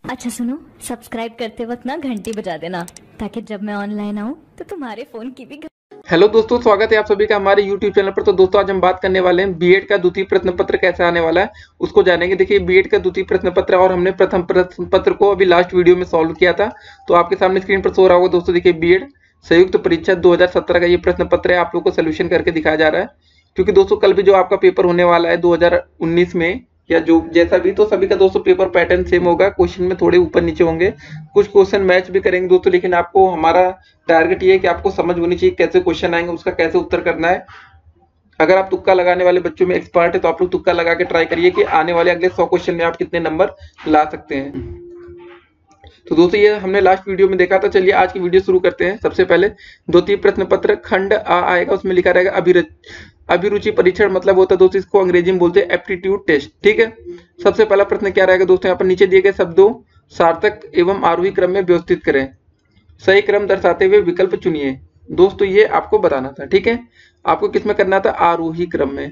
अच्छा सुनो, सब्सक्राइब करते वक्त ना घंटी बजा देना ताकि जब मैं ऑनलाइन आऊँ तो तुम्हारे फोन की भी हेलो दोस्तों, स्वागत है आप सभी का हमारे यूट्यूब चैनल पर। तो दोस्तों आज हम बात करने वाले हैं बीएड का द्वितीय प्रश्न पत्र कैसे आने वाला है उसको जानेंगे। देखिए बीएड का द्वितीय प्रश्न पत्र और हमने प्रथम प्रश्न पत्र को अभी लास्ट वीडियो में सॉल्व किया था, तो आपके सामने स्क्रीन पर सो रहा होगा। दोस्तों देखिए बीएड संयुक्त परीक्षा 2017 का ये प्रश्न पत्र है, आप लोग को सोल्यूशन करके दिखाया जा रहा है। क्योंकि दोस्तों कल भी जो आपका पेपर होने वाला है 2019 में या जो जैसा भी, तो सभी का दोस्तों पेपर पैटर्न सेम होगा। क्वेश्चन में थोड़े ऊपर नीचे होंगे, कुछ क्वेश्चन मैच भी करेंगे दोस्तों, लेकिन आपको हमारा टारगेट ये है कि आपको समझ होनी चाहिए कैसे क्वेश्चन आएंगे, उसका कैसे उत्तर करना है। अगर आप तुक्का लगाने वाले बच्चों में एक्सपर्ट है तो आप लोग तुक्का लगा के ट्राई करिए कि आने वाले अगले 100 क्वेश्चन में आप कितने नंबर ला सकते हैं। तो दोस्तों ये हमने लास्ट वीडियो में देखा था। चलिए आज की वीडियो शुरू करते हैं। सबसे पहले द्वितीय प्रश्न पत्र खंड आ आएगा, उसमें लिखा रहेगा अभिरुचि परीक्षण, मतलब होता है दोस्तों इसको अंग्रेजी में बोलते हैं एप्टीट्यूड टेस्ट। ठीक है, सबसे पहला प्रश्न क्या रहेगा दोस्तों, यहाँ पर नीचे दिए गए शब्दों सार्थक एवं आरोही क्रम में व्यवस्थित करें, सही क्रम दर्शाते हुए विकल्प चुनिए। दोस्तों ये आपको बताना था। ठीक है, आपको किसमें करना था, आरोही क्रम में।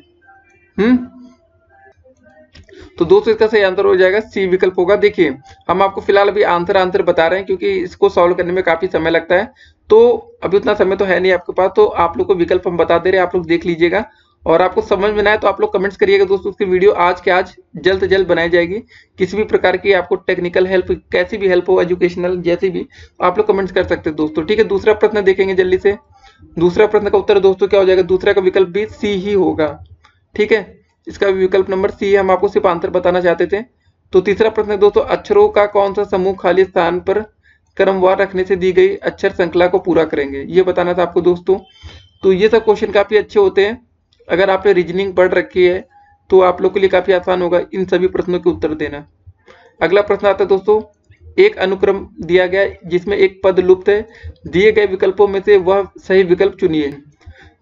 तो दोस्तों इसका सही आंसर हो जाएगा सी विकल्प होगा। देखिए हम आपको फिलहाल अभी आंसर बता रहे हैं क्योंकि इसको सॉल्व करने में काफी समय लगता है, तो अभी उतना समय तो है नहीं आपके पास, तो आप लोग को विकल्प हम बता दे रहे हैं, आप लोग देख लीजिएगा। और आपको समझ में ना आए तो आप लोग कमेंट्स करिएगा दोस्तों। उसकी वीडियो आज के आज जल्द से जल्द बनाई जाएगी। किसी भी प्रकार की आपको टेक्निकल हेल्प, कैसी भी हेल्प हो, एजुकेशनल जैसी भी, आप लोग कमेंट्स कर सकते हैं दोस्तों। ठीक है, दूसरा प्रश्न देखेंगे जल्दी से। दूसरा प्रश्न का उत्तर दोस्तों क्या हो जाएगा, दूसरा का विकल्प भी सी ही होगा। ठीक है, इसका विकल्प नंबर सी है, हम आपको सिर्फ आंसर बताना चाहते थे। तो तीसरा प्रश्न है दोस्तों, अक्षरों का कौन सा समूह खाली स्थान पर क्रमवार रखने से दी गई अक्षर श्रृंखला को पूरा करेंगे, ये बताना था आपको दोस्तों। तो ये सब क्वेश्चन काफी अच्छे होते हैं। अगर आपने रीजनिंग पढ़ रखी है तो आप लोग के लिए काफी आसान होगा इन सभी प्रश्नों के उत्तर देना। अगला प्रश्न आता है दोस्तों, एक अनुक्रम दिया गया जिसमें एक पद लुप्त है, दिए गए विकल्पों में से वह सही विकल्प चुनिए।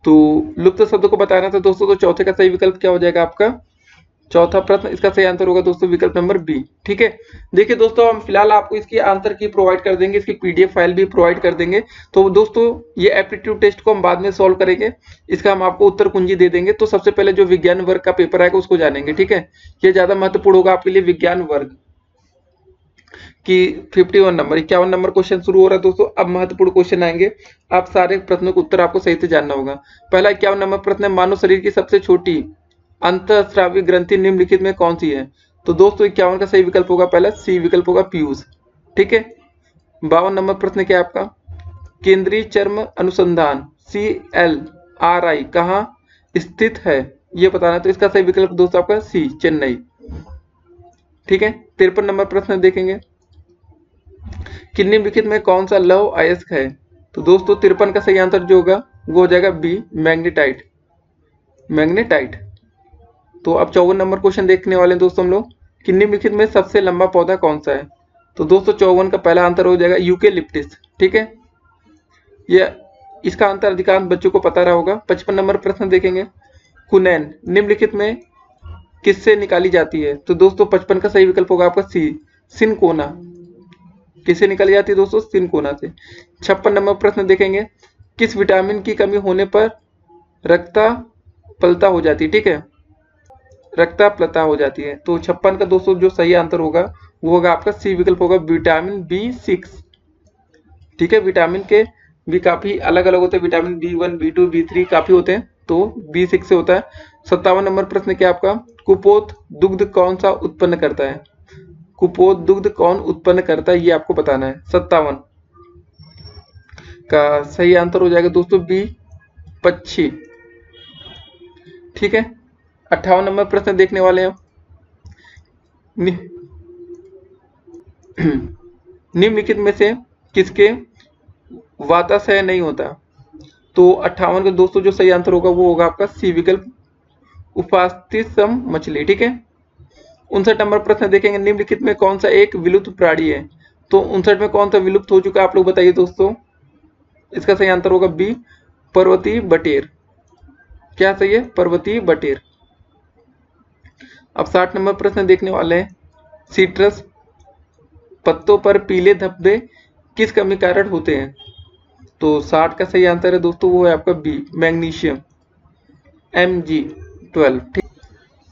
तो लुप्त शब्द को बताना था दोस्तों, तो चौथे का सही विकल्प क्या हो जाएगा आपका, चौथा प्रश्न, इसका सही आंसर होगा दोस्तों विकल्प नंबर बी। ठीक है, देखिए दोस्तों हम फिलहाल आपको इसकी आंसर की प्रोवाइड कर देंगे, इसकी पीडीएफ फाइल भी प्रोवाइड कर देंगे। तो दोस्तों ये एप्टीट्यूड टेस्ट को हम बाद में सॉल्व करेंगे, इसका हम आपको उत्तर कुंजी दे देंगे। तो सबसे पहले जो विज्ञान वर्ग का पेपर आएगा उसको जानेंगे। ठीक है, ये ज्यादा महत्वपूर्ण होगा आपके लिए। विज्ञान वर्ग कि 51 नंबर 51 नंबर क्वेश्चन शुरू हो रहा है दोस्तों। अब महत्वपूर्ण क्वेश्चन आएंगे, आप सारे प्रश्नों का उत्तर आपको सही से जानना होगा। पहला 51 नंबर प्रश्न है, मानव शरीर की सबसे छोटी अंतःस्रावी ग्रंथि निम्नलिखित में कौन सी है। तो दोस्तों 51 का सही विकल्प होगा पहला सी विकल्प होगा पीयूष। ठीक है, 52 नंबर प्रश्न क्या है आपका, केंद्रीय चर्म अनुसंधान CLRI कहाँ स्थित है, ये बताना। तो इसका सही विकल्प दोस्तों आपका सी चेन्नई। ठीक है, 53 नंबर प्रश्न देखेंगे, कि निम्नलिखित में कौन सा लौह अयस्क है। तो दोस्तों 53 का सही आंसर जो होगा वो हो जाएगा बी मैग्नेटाइट। मैग्नेटाइट। तो अब 54 नंबर क्वेश्चन देखने वाले हैं दोस्तों हम लोग, कि निम्नलिखित में सबसे लंबा पौधा कौन सा है। तो दोस्तों 54 का पहला आंसर हो जाएगा यूकेलिप्टिस। ठीक है, ये इसका आंसर अधिकांश बच्चों को पता रहा होगा। 55 नंबर प्रश्न देखेंगे, कुनैन निम्नलिखित में किससे निकाली जाती है। तो दोस्तों 55 का सही विकल्प होगा आपका सी सिनकोना। किससे निकाली जाती है दोस्तों, सिनकोना से। 56 नंबर प्रश्न देखेंगे, किस विटामिन की कमी होने पर रक्तप्लता हो जाती है। ठीक है, रक्तप्लता हो जाती है। तो 56 का दोस्तों जो सही आंसर होगा वो होगा आपका सी विकल्प होगा विटामिन B6। ठीक है, विटामिन के भी काफी अलग अलग होते हैं, विटामिन B1 B2 B3 काफी होते हैं, तो B6 से होता है। 57 नंबर प्रश्न क्या आपका, कुपोत दुग्ध कौन सा उत्पन्न करता है। कुपोत दुग्ध कौन उत्पन्न करता है ये आपको बताना है। 57 का सही आंसर हो जाएगा दोस्तों बी पक्षी। ठीक है, 58 नंबर प्रश्न देखने वाले हैं, निम्नलिखित में से किसके वाताशय नहीं होता। तो 58 का दोस्तों जो सही आंसर होगा वो होगा आपका सी विकल्प उपास्थिसम मछली। ठीक है, 59 नंबर प्रश्न देखेंगे, निम्नलिखित में कौन सा एक विलुप्त प्राणी है। तो 59 में कौन सा विलुप्त हो चुका है आप लोग बताइए दोस्तों। इसका सही आंसर होगा बी पर्वतीय बटेर। क्या सही है, पर्वतीय बटेर। अब 60 नंबर प्रश्न देखने वाले हैं, सिट्रस पत्तों पर पीले धब्बे किस कमी कारण होते हैं। तो 60 का सही आंसर है दोस्तों वो है आपका बी मैग्नीशियम Mg12। ठीक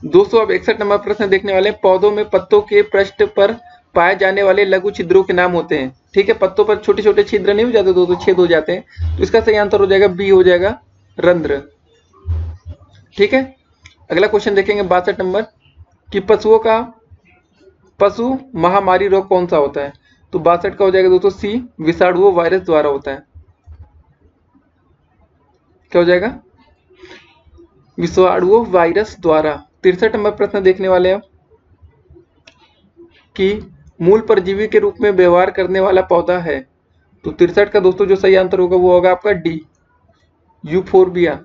दोस्तों अब 61 नंबर प्रश्न देखने वाले हैं, पौधों में पत्तों के पृष्ठ पर पाए जाने वाले लघु छिद्रों के नाम होते हैं। ठीक है, पत्तों पर छोटे छोटे छिद्र नहीं हो जाते, दो छेद हो जाते हैं, तो इसका सही आंसर हो जाएगा बी, हो जाएगा रंध्र। ठीक है, अगला क्वेश्चन देखेंगे 62 नंबर कि पशु महामारी रोग कौन सा होता है। तो 62 का हो जाएगा दोस्तों सी, विषाणु वायरस द्वारा होता है। क्या हो जाएगा, विषाणु वायरस द्वारा। 63 नंबर प्रश्न देखने वाले हैं कि मूल परजीवी के रूप में व्यवहार करने वाला पौधा है। तो 63 का दोस्तों जो सही आंसर होगा वो होगा आपका डी, यूफोर्बिया।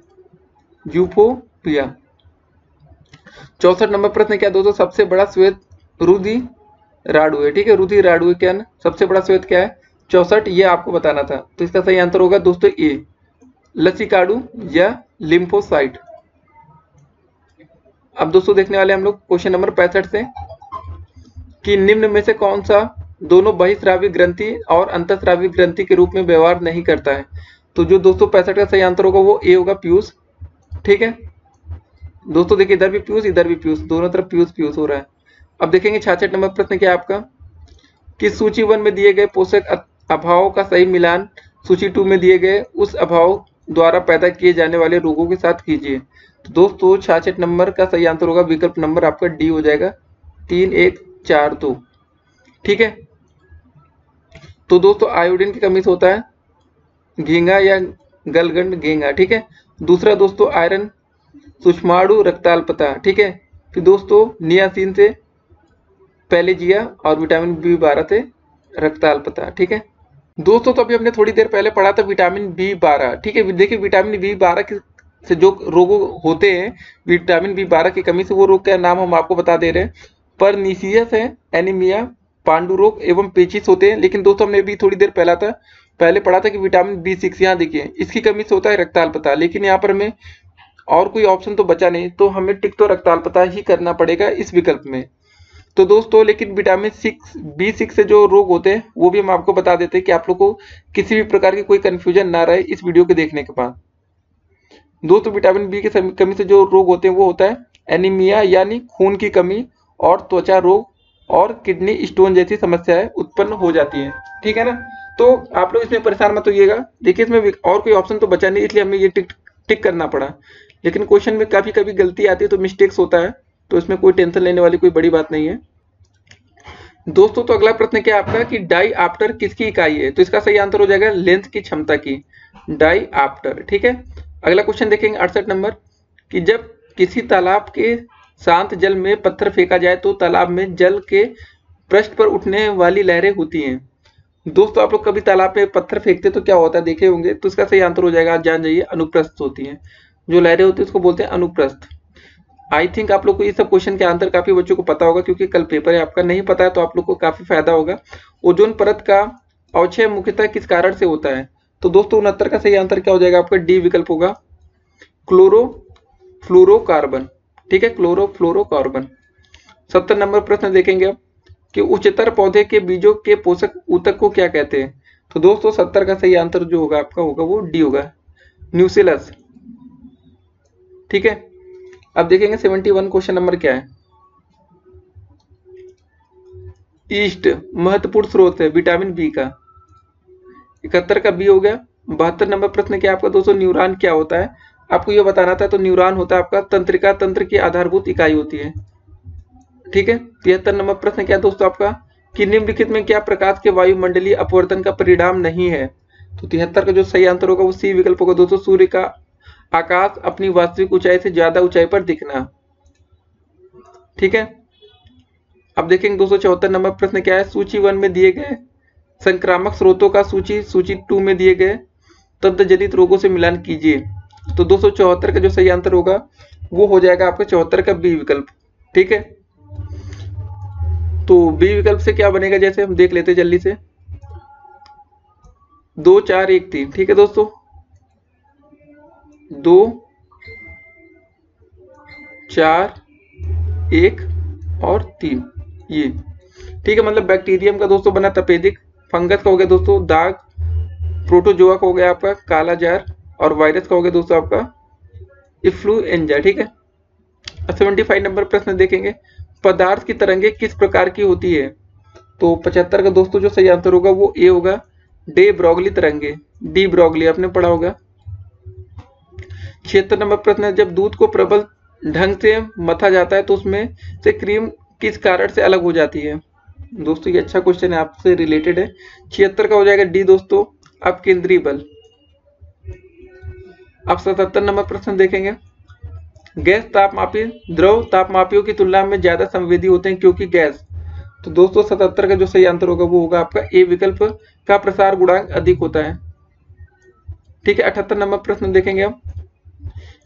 64 नंबर प्रश्न क्या दोस्तों, सबसे बड़ा श्वेत रुधिराणु है। ठीक है, रुधिराणु क्या है, सबसे बड़ा श्वेत क्या है, 64, ये आपको बताना था। तो इसका सही आंसर होगा दोस्तों ए, लसिकाणु या लिम्फोसाइट। अब दोस्तों देखने वाले हम लोग क्वेश्चन नंबर 65 से कि निम्न में से कौन सा दोनों बहिस्रावी ग्रंथि और अंतःस्रावी ग्रंथि के रूप में व्यवहार नहीं करता है। तो जो दोस्तों 65 का सही आंसर होगा वो ए होगा, पीयूष। ठीक है दोस्तों, देखिए इधर भी पीयूष इधर भी पीयूष, दोनों तरफ पीयूष पीयूष हो रहा है। अब देखेंगे 66 नंबर प्रश्न क्या है आपका कि सूची 1 में दिए गए पोषक अभाव का सही मिलान सूची 2 में दिए गए उस अभाव द्वारा पैदा किए जाने वाले रोगों के साथ कीजिए। तो दोस्तों 66 नंबर का सही आंसर होगा विकल्प नंबर आपका डी, हो जाएगा 3, 1, 4, 2। ठीक है, तो दोस्तों आयोडीन की कमी से होता है घेंगा या गलगंड घेंगा। ठीक है, दूसरा दोस्तों आयरन सूक्ष्माणु रक्ताल्पता। ठीक है, फिर दोस्तों नियासिन से पैलेजिया और विटामिन बी12 से रक्ताल्पता। ठीक है दोस्तों, तो अभी हमने थोड़ी देर पहले पढ़ा था विटामिन बी12। ठीक है, देखिए विटामिन बी12 से जो रोग होते हैं, विटामिन बी12 की कमी से, वो रोग का नाम हम आपको बता दे रहे हैं। परनीसियस है, एनीमिया, पांडु रोग एवं पेचिस होते हैं। लेकिन दोस्तों हमने अभी थोड़ी देर पहले पढ़ा था कि विटामिन बी6, यहाँ देखिए इसकी कमी से होता है रक्ताल्पता। लेकिन यहाँ पर हमें और कोई ऑप्शन तो बचा नहीं, तो हमें टिक तो रक्ताल्पता ही करना पड़ेगा इस विकल्प में। तो दोस्तों लेकिन विटामिन बी6 से जो रोग होते हैं वो भी हम आपको बता देते हैं कि आप लोग को किसी भी प्रकार की कोई कंफ्यूजन ना रहे इस वीडियो के देखने के बाद। दोस्तों विटामिन बी की कमी से जो रोग होते हैं वो होता है एनीमिया यानी खून की कमी, और त्वचा रोग और किडनी स्टोन जैसी समस्याएं उत्पन्न हो जाती हैं। ठीक है ना, तो आप लोग इसमें परेशान मत होइएगा। देखिए इसमें और कोई ऑप्शन तो बचा नहीं, इसलिए हमें ये टिक करना पड़ा। लेकिन क्वेश्चन में काफी कभी गलती आती है तो मिस्टेक्स होता है, तो इसमें कोई टेंशन लेने वाली कोई बड़ी बात नहीं है। दोस्तों तो अगला प्रश्न क्या है आपका कि डाई आफ्टर किसकी इकाई है। तो इसका सही आंसर हो जाएगा लेंथ की क्षमता की, डाई आफ्टर। ठीक है, अगला क्वेश्चन देखेंगे 68 नंबर कि जब किसी तालाब के शांत जल में पत्थर फेंका जाए तो तालाब में जल के पृष्ठ पर उठने वाली लहरें होती हैं। दोस्तों आप लोग कभी तालाब में पत्थर फेंकते तो क्या होता है, देखे होंगे। तो इसका सही आंसर हो जाएगा, आप जान जाइए, अनुप्रस्थ होती हैं। जो लहरें होती है उसको बोलते हैं अनुप्रस्थ। आई थिंक आप लोग को ये सब क्वेश्चन के आंसर काफी बच्चों को पता होगा, क्योंकि कल पेपर है आपका। नहीं पता है तो आप लोग को काफी फायदा होगा। ओजोन परत का अवक्षय मुख्यतः किस कारण से होता है। तो दोस्तों 69 का सही आंसर क्या हो जाएगा आपका, डी विकल्प होगा, क्लोरोफ्लोरोकार्बन। ठीक है, क्लोरोफ्लोरोकार्बन। 70 नंबर प्रश्न देखेंगे अब कि उच्चतर पौधे के बीजों के पोषक ऊतक को क्या कहते हैं। तो दोस्तों 70 का सही आंसर जो होगा आपका होगा वो डी होगा, न्यूसिलस। ठीक है, अब देखेंगे 71 क्वेश्चन नंबर क्या है। ईस्ट महत्वपूर्ण स्रोत है विटामिन बी का। 71 का बी हो गया। 72 नंबर प्रश्न क्या आपका दोस्तों, न्यूरॉन क्या होता है, आपको यह बताना था। तो न्यूरॉन होता है आपका तंत्रिका तंत्र की आधारभूत इकाई होती है। ठीक है, 73 नंबर प्रश्न क्या है दोस्तों आपका कि निम्नलिखित में क्या प्रकाश के वायुमंडलीय अपवर्तन का परिणाम नहीं है। तो 73 का जो सही आंसर होगा वो सी विकल्प होगा दोस्तों, सूर्य का आकाश अपनी वास्तविक ऊंचाई से ज्यादा ऊंचाई पर दिखना। ठीक है, अब देखेंगे दोस्तों 74 नंबर प्रश्न क्या है, सूची 1 में दिए गए संक्रामक स्रोतों का सूची 2 में दिए गए तंत्र जनित रोगों से मिलान कीजिए। तो 274 का जो सही आंसर होगा वो हो जाएगा आपका 74 का बी विकल्प। ठीक है, तो बी विकल्प से क्या बनेगा, जैसे हम देख लेते हैं जल्दी से, 2, 4, 1, 3। ठीक है दोस्तों, 2, 4, 1 और 3 ये। ठीक है, मतलब बैक्टीरियम का दोस्तों बना तपेदिक, फंगस का हो गया दोस्तों दाग, प्रोटोजोआ का हो गया आपका काला जार, और वायरस का हो गया दोस्तों आपका इफ्लुएंजा। ठीक है, 75 नंबर प्रश्न देखेंगे, पदार्थ की तरंगे किस प्रकार की होती है। तो 75 का दोस्तों जो सही आंसर होगा वो ए होगा, डे ब्रोगली तरंगे, डी ब्रोगली आपने पढ़ा होगा। 76 नंबर प्रश्न है, जब दूध को प्रबल ढंग से मथा जाता है तो उसमें से क्रीम किस कारण से अलग हो जाती है। दोस्तों ये अच्छा क्वेश्चन है, आपसे रिलेटेड है। 76 का हो जाएगा डी दोस्तों, अब केंद्रीय बल। अब 77 नंबर प्रश्न देखेंगे, गैस तापमापी द्रव तापमापियों की तुलना में ज्यादा संवेदी होते हैं क्योंकि गैस। तो दोस्तों 77 का जो सही आंसर होगा वो होगा आपका ए विकल्प का प्रसार गुणांक अधिक होता है। ठीक है, 78 नंबर प्रश्न देखेंगे हम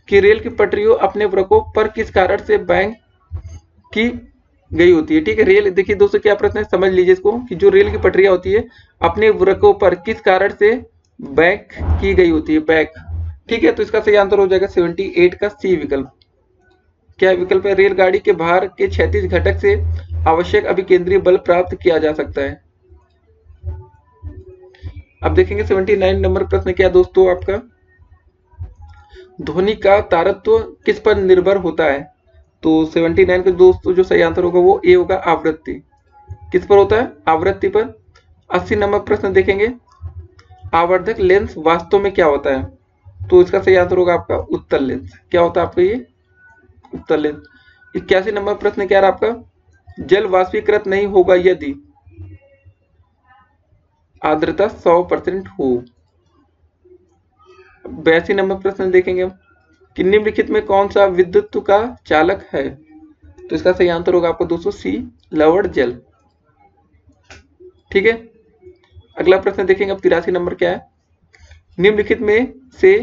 कि रेल की पटरियों अपने वृक्कों पर किस कारण से बैंक की गई होती है। ठीक है, रेल, देखिए दोस्तों क्या प्रश्न है, समझ लीजिए इसको कि जो रेल की पटरियां होती है अपने वृक्कों पर किस कारण से बैंक की गई होती है, बैक। ठीक है, तो इसका सही आंसर हो जाएगा 78 का सी विकल्प। क्या विकल्प है, रेलगाड़ी के भार के क्षैतिज घटक से आवश्यक अभिकेंद्रीय बल प्राप्त किया जा सकता है। अब देखेंगे 79 नंबर प्रश्न क्या दोस्तों आपका, ध्वनि का तारत्व किस पर निर्भर होता है। तो 79 का दोस्तों जो सही आंसर होगा वो ए होगा, आवृत्ति। किस पर होता है, आवृत्ति पर। 80 नंबर प्रश्न देखेंगे, आवर्धक लेंस वास्तव में क्या होता है। तो इसका सही आंसर होगा आपका उत्तल लेंस। क्या होता है आपका ये, उत्तल लेंस। 81 नंबर प्रश्न क्या है आपका, जल वाष्पीकृत नहीं होगा यदि आर्द्रता 100% हो। 82 नंबर प्रश्न देखेंगे कि निम्नलिखित में कौन सा विद्युत का चालक है। तो इसका सही आंसर होगा आपको दोस्तों सी, लवण जल। ठीक है, अगला प्रश्न देखेंगे अब 83 नंबर क्या है, निम्नलिखित में से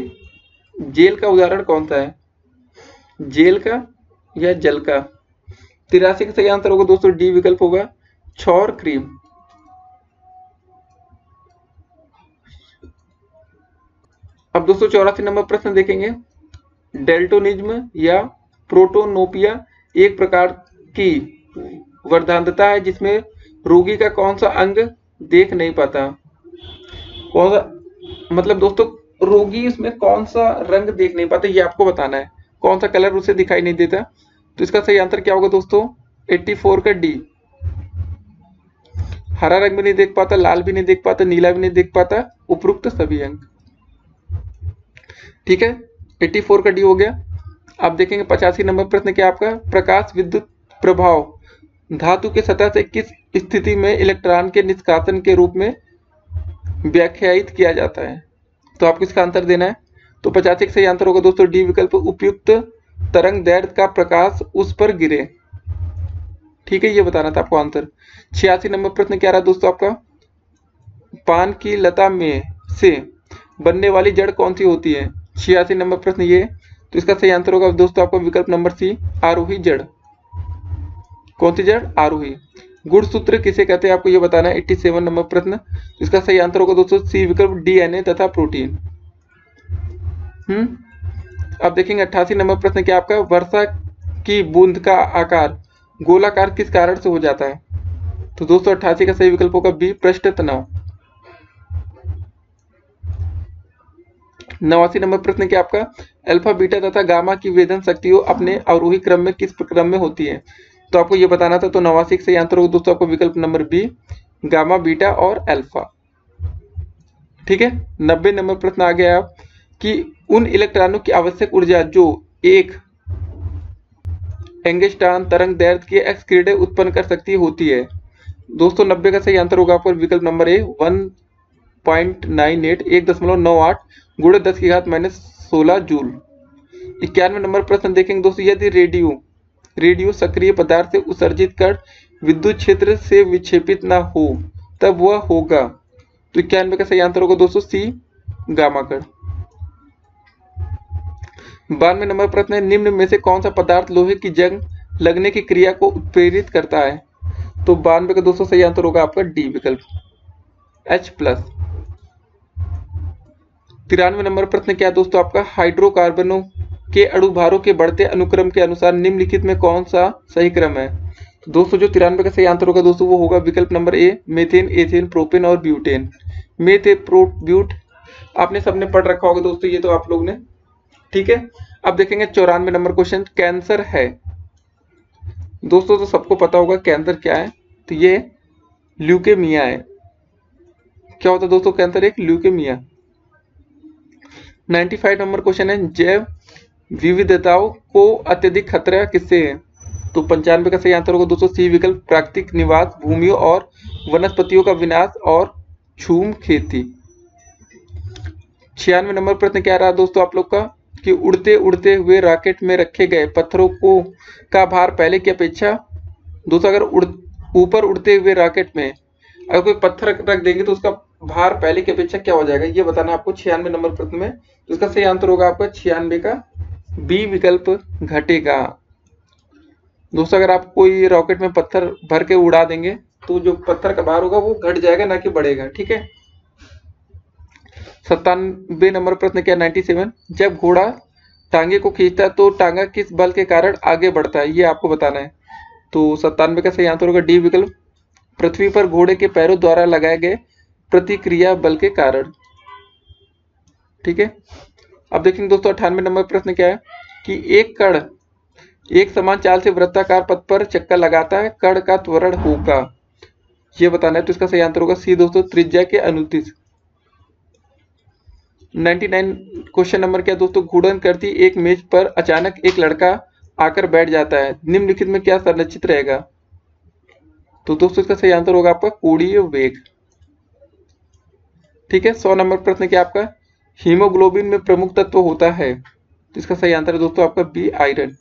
जेल का उदाहरण कौन सा है, जेल का या जल का। 83 का सही आंसर होगा दोस्तों डी विकल्प होगा, क्षौर क्रीम। अब दोस्तों 84 नंबर प्रश्न देखेंगे, डेल्टोनिज्म या प्रोटोनोपिया एक प्रकार की वर्धांतता है जिसमें रोगी का कौन सा अंग देख नहीं पाता। कौन सा, मतलब दोस्तों रोगी उसमें कौन सा रंग देख नहीं पाता, ये आपको बताना है, कौन सा कलर उसे दिखाई नहीं देता। तो इसका सही आंसर क्या होगा दोस्तों, 84 का डी, हरा रंग भी नहीं देख पाता, लाल भी नहीं देख पाता, नीला भी नहीं देख पाता, उपरोक्त सभी अंग। ठीक है, 84 का डी हो गया। आप देखेंगे 85 नंबर प्रश्न क्या आपका, प्रकाश विद्युत प्रभाव धातु के सतह से किस स्थिति में इलेक्ट्रॉन के निष्कासन के रूप में व्याख्यायित किया जाता है। तो आपको इसका आंसर देना है। तो 85 का सही आंसर होगा दोस्तों डी विकल्प, उपयुक्त तरंग दैर्ध्य का प्रकाश उस पर गिरे। ठीक है, ये बताना था आपको आंसर। 86 नंबर प्रश्न क्या रहा दोस्तों आपका, पान की लता में से बनने वाली जड़ कौन सी होती है। 86 नंबर प्रश्न ये, तो इसका सही आंसर होगा दोस्तों आपका विकल्प नंबर सी, आरोही जड़। कौन सी जड़, आरोही। गुणसूत्र किसे कहते हैं आपको ये बताना है। 87 नंबर प्रश्न, इसका सही आंसर होगा दोस्तों सी विकल्प, डीएनए तथा प्रोटीन। अब देखेंगे 88 नंबर प्रश्न क्या आपका, वर्षा की बूंद का आकार गोलाकार किस कारण से हो जाता है। तो दोस्तों 88 का सही विकल्प होगा बी, पृष्ठ तनाव। 89 नंबर प्रश्न क्या आपका, अल्फा बीटा तथा गामा की वेदन शक्तियों अपने अवरोही क्रम में किस क्रम में होती है। तो आपको ये बताना था। तो 89 का सही आंसर होगा दोस्तों आपको विकल्प नंबर बी, गामा बीटा और अल्फा। ठीक है, 90 नंबर प्रश्न आ गया कि उन इलेक्ट्रॉनों की आवश्यक ऊर्जा जो एक एंगस्ट्रॉन तरंग दैर्ध्य के एक्स किरणें उत्पन्न कर सकती होती है। दोस्तों 90 का सही आंसर होगा आपको विकल्प नंबर ए, 1.98 1.98 गुणे 10⁻⁻16 जूल। 91 नंबर प्रश्न देखेंगे दोस्तों, यदि रेडियो सक्रिय पदार्थ से उत्सर्जित कण विद्युत क्षेत्र से विक्षेपित ना हो तब वह होगा। तो 91 का सही आंसर होगा दोस्तों सी, गामा कण। 92 नंबर प्रश्न है, निम्न में से कौन सा पदार्थ लोहे की जंग लगने की क्रिया को उत्प्रेरित करता है। तो 92 का दोस्तों सही आंसर होगा आपका डी विकल्प, H+। 93 नंबर प्रश्न क्या है दोस्तों आपका, हाइड्रोकार्बनों के अणुभारों के बढ़ते अनुक्रम के अनुसार निम्नलिखित में कौन सा सही क्रम है। तो दोस्तों जो 93 का सही आंसर होगा दोस्तों वो होगा विकल्प number A, methane, ethane, propane और ब्यूटेन। ब्यूट आपने सबने पढ़ रखा होगा दोस्तों, ये तो आप लोग ने। ठीक है, अब देखेंगे 94 नंबर क्वेश्चन, कैंसर है। दोस्तों तो सबको पता होगा कैंसर क्या है। तो ये ल्यूकेमिया है। क्या होता है दोस्तों के आंसर एक ल्यूकेमिया। 95 नंबर क्वेश्चन है, जैव विविधताओं को अत्यधिक खतरा किससे है? तो 95 का सही आंसर होगा दोस्तों सी विकल्प, प्राकृतिक निवास भूमियों और वनस्पतियों का विनाश और झूम खेती। 96 नंबर प्रश्न क्या रहा दोस्तों आप लोग का कि उड़ते उड़ते हुए रॉकेट में रखे गए पत्थरों को का भार पहले की अपेक्षा, दोस्तों अगर ऊपर उड़ते हुए रॉकेट में अगर कोई पत्थर रख देंगे तो उसका भार पहले की अपेक्षा क्या हो जाएगा, ये बताना आपको 96 नंबर प्रश्न में। तो इसका सही आंसर होगा आपका 96 का बी विकल्प, घटेगा। दोस्तों अगर आप कोई रॉकेट में पत्थर भर के उड़ा देंगे तो जो पत्थर का भार होगा वो घट जाएगा, ना कि बढ़ेगा। ठीक है। 97 नंबर प्रश्न क्या 97, जब घोड़ा टांगे को खींचता है तो टांगा किस बल के कारण आगे बढ़ता है, ये आपको बताना है। तो 97 का सही आंसर होगा डी विकल्प, पृथ्वी पर घोड़े के पैरों द्वारा लगाए गए प्रतिक्रिया बल के कारण। ठीक है। अब देखेंगे दोस्तों 98 नंबर प्रश्न क्या है कि एक कण एक समान चाल से वृत्ताकार पथ पर चक्कर लगाता है, कण का त्वरण होगा, ये बताना है। तो इसका सही आंसर होगा सी दोस्तों, त्रिज्या के अनुदिश। 99 क्वेश्चन नंबर क्या दोस्तों, घूर्णन करती एक मेज पर अचानक एक लड़का आकर बैठ जाता है, निम्नलिखित में क्या संरक्षित रहेगा? तो दोस्तों इसका सही आंसर होगा आपका कोणीय वेग। ठीक है। 100 नंबर प्रश्न क्या आपका, हीमोग्लोबिन में प्रमुख तत्व होता है, तो इसका सही आंसर है दोस्तों आपका बी आयरन।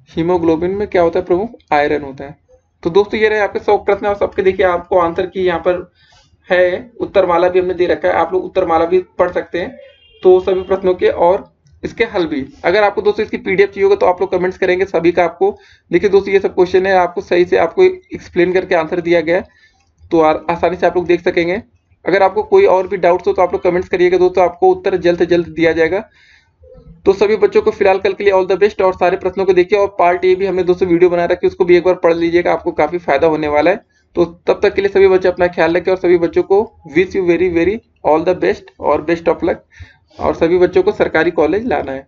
हीमोग्लोबिन में क्या होता है प्रमुख, आयरन होता है। तो दोस्तों ये रहे आपके 100 प्रश्न और सबके देखिए आपको आंसर की यहाँ पर है, उत्तरमाला भी हमने दे रखा है, आप लोग उत्तरमाला भी पढ़ सकते हैं। तो सभी प्रश्नों के और इसके हल भी, अगर आपको दोस्तों इसकी पीडीएफ चाहिए होगा तो आप लोग कमेंट्स करेंगे सभी का आपको। देखिए दोस्तों ये सब क्वेश्चन है, आपको सही से आपको एक्सप्लेन करके आंसर दिया गया है, तो आसानी से आप लोग देख सकेंगे। अगर आपको कोई और भी डाउट्स हो तो आप लोग कमेंट्स करिएगा दोस्तों, आपको उत्तर जल्द से जल्द दिया जाएगा। तो सभी बच्चों को फिलहाल कल के लिए ऑल द बेस्ट, और सारे प्रश्नों को देखिए, और पार्ट ए भी हमने दोस्तों वीडियो बना रखी है, उसको भी एक बार पढ़ लीजिएगा, आपको काफी फायदा होने वाला है। तो तब तक के लिए सभी बच्चे अपना ख्याल रखें, और सभी बच्चों को wish you very very all the best और बेस्ट ऑफ लक, और सभी बच्चों को सरकारी कॉलेज लाना है।